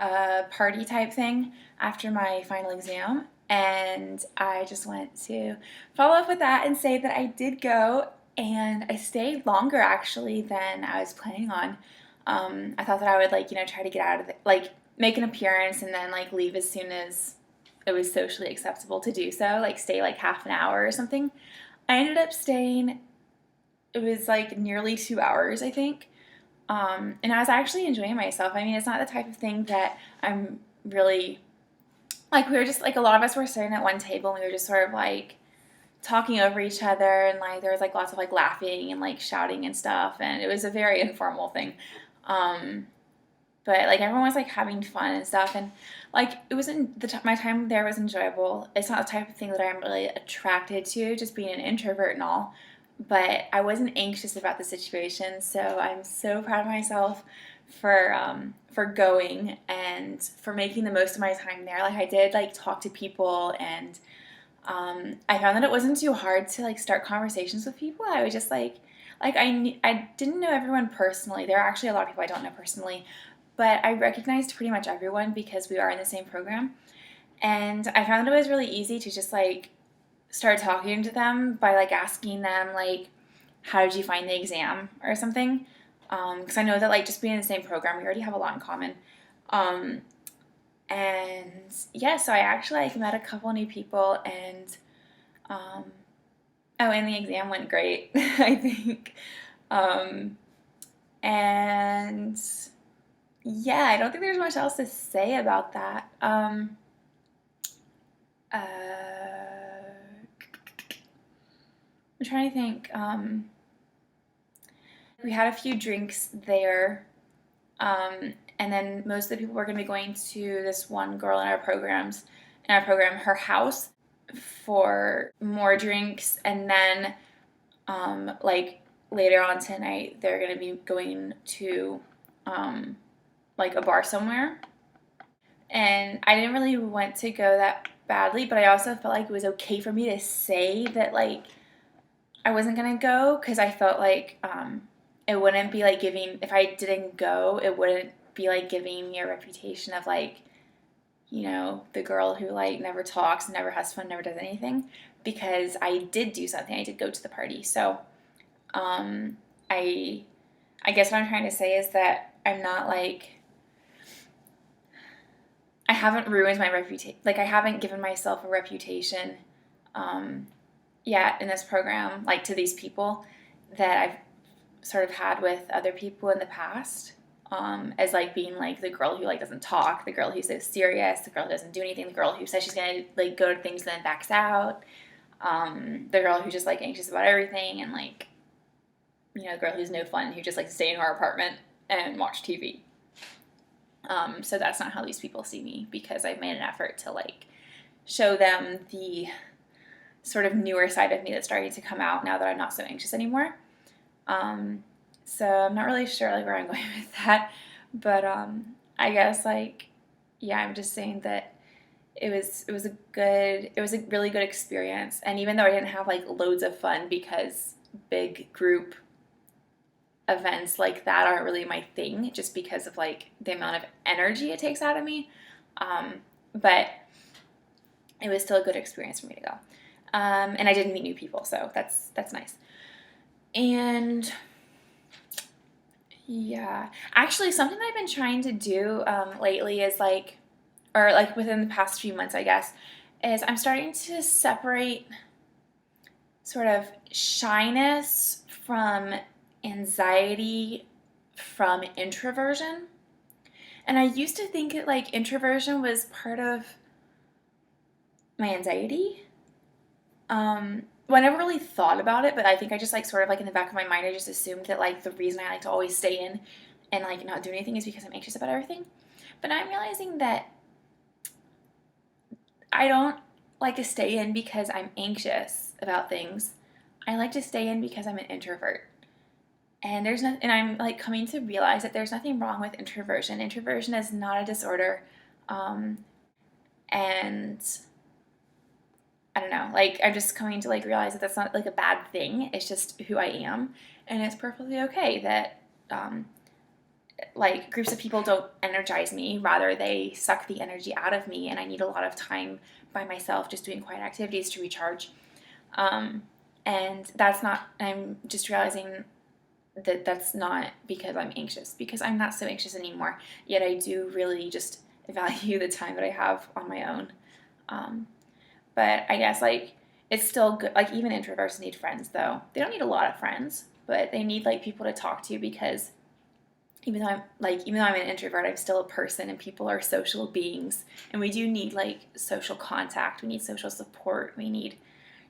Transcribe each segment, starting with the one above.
a party type thing after my final exam, and I just want to follow up with that and say that I did go, and I stayed longer actually than I was planning on. I thought that I would try to get out of it, make an appearance and then leave as soon as it was socially acceptable to do so, stay half an hour or something. I ended up staying, it was nearly 2 hours, I think. And I was actually enjoying myself. I mean, it's not the type of thing that I'm really, we were just, a lot of us were sitting at one table and we were just sort of talking over each other, and there was lots of laughing and shouting and stuff, and it was a very informal thing. But everyone was having fun and stuff, and it wasn't my time there was enjoyable. It's not the type of thing that I'm really attracted to, just being an introvert and all. But I wasn't anxious about the situation, so I'm so proud of myself for going and for making the most of my time there. I did talk to people, and I found that it wasn't too hard to start conversations with people. I was just I didn't know everyone personally. There are actually a lot of people I don't know personally, but I recognized pretty much everyone because we are in the same program. And I found that it was really easy to just start talking to them by asking them how did you find the exam or something, because I know that just being in the same program, we already have a lot in common. And yeah, so I actually met a couple new people, and and the exam went great, I think. And yeah, I don't think there's much else to say about that. I'm trying to think. We had a few drinks there, and then most of the people were going to be going to this one girl in our program, her house, for more drinks, and then later on tonight they're going to be going to a bar somewhere. And I didn't really want to go that badly, but I also felt it was okay for me to say that I wasn't gonna go, because I felt it wouldn't be giving, if I didn't go, it wouldn't be giving me a reputation of the girl who never talks, never has fun, never does anything, because I did do something. I did go to the party. So I guess what I'm trying to say is that I'm not I haven't ruined my reputation. I haven't given myself a reputation yet in this program, to these people that I've sort of had with other people in the past, as being the girl who doesn't talk, the girl who's so serious, the girl who doesn't do anything, the girl who says she's gonna go to things and then backs out, the girl who's just anxious about everything, and the girl who's no fun, who just likes to stay in her apartment and watch TV. So that's not how these people see me, because I've made an effort to show them the sort of newer side of me that's starting to come out now that I'm not so anxious anymore. So I'm not really sure where I'm going with that, but I guess yeah, I'm just saying that it was a really good experience. And even though I didn't have loads of fun, because big group events like that aren't really my thing, just because of the amount of energy it takes out of me, but it was still a good experience for me to go, and I did meet new people, so that's nice. And yeah, actually something that I've been trying to do lately is within the past few months, I guess, is I'm starting to separate sort of shyness from anxiety from introversion. And I used to think that introversion was part of my anxiety. Well, I never really thought about it, but I think I just sort of in the back of my mind, I just assumed that the reason I like to always stay in and not do anything is because I'm anxious about everything. But I'm realizing that I don't like to stay in because I'm anxious about things. I like to stay in because I'm an introvert. And and I'm coming to realize that there's nothing wrong with introversion. Introversion is not a disorder, and I don't know. I'm just coming to realize that that's not a bad thing. It's just who I am, and it's perfectly okay that like groups of people don't energize me, rather they suck the energy out of me, and I need a lot of time by myself just doing quiet activities to recharge. Um, and that's not, I'm just realizing that that's not because I'm anxious, because I'm not so anxious anymore, yet I do really just value the time that I have on my own. Um, but I guess like it's still good, like even introverts need friends though. They don't need a lot of friends, but they need like people to talk to, because even though I'm an introvert, I'm still a person, and people are social beings, and we do need like social contact. We need social support. We need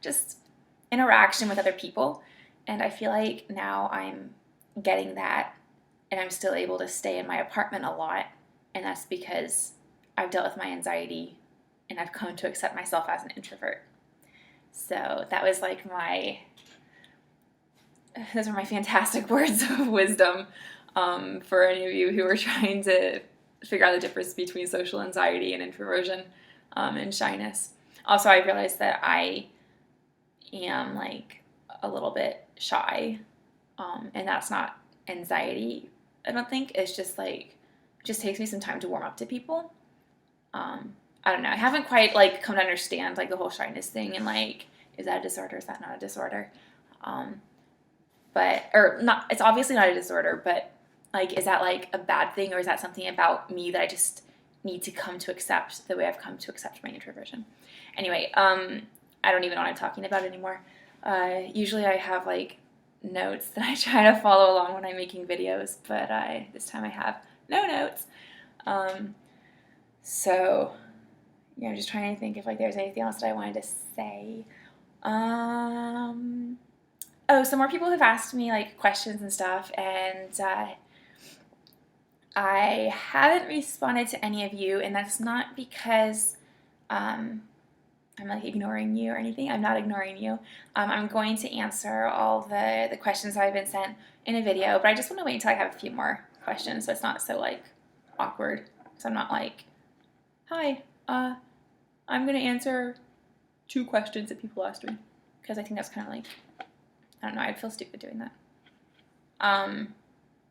just interaction with other people. And I feel like now I'm getting that, and I'm still able to stay in my apartment a lot, and that's because I've dealt with my anxiety and I've come to accept myself as an introvert. So that was like those are my fantastic words of wisdom, for any of you who are trying to figure out the difference between social anxiety and introversion, and shyness. Also, I realized that I am like a little bit shy, and that's not anxiety. I don't think it's just like it just takes me some time to warm up to people. I don't know. I haven't quite like come to understand like the whole shyness thing, and like, is that a disorder? Is that not a disorder? Um, but or not. It's obviously not a disorder, but like, is that like a bad thing, or is that something about me that I just need to come to accept the way I've come to accept my introversion? Anyway, I don't even know what I'm talking about anymore. Usually I have like notes that I try to follow along when I'm making videos, but this time I have no notes. So yeah, I'm just trying to think if like there's anything else that I wanted to say. Oh, so more people have asked me like questions and stuff, and I haven't responded to any of you, and that's not because I'm like ignoring you or anything. I'm not ignoring you. I'm going to answer all the questions that I've been sent in a video, but I just want to wait until I have a few more questions, so it's not so like awkward. So I'm not like, hi, I'm going to answer 2 questions that people asked me, because I think that's kind of like, I don't know, I'd feel stupid doing that.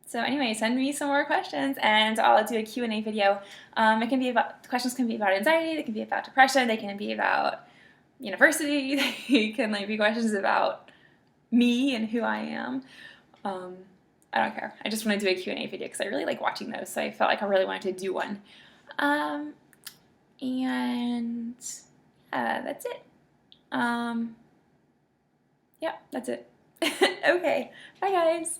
So anyway, send me some more questions, and I'll do a Q&A video. It can be about, the questions can be about anxiety, they can be about depression, they can be about university, they can like be questions about me and who I am. I don't care. I just want to do a Q&A video because I really like watching those, so I felt like I really wanted to do one. And that's it. Yeah, that's it. Okay, bye guys.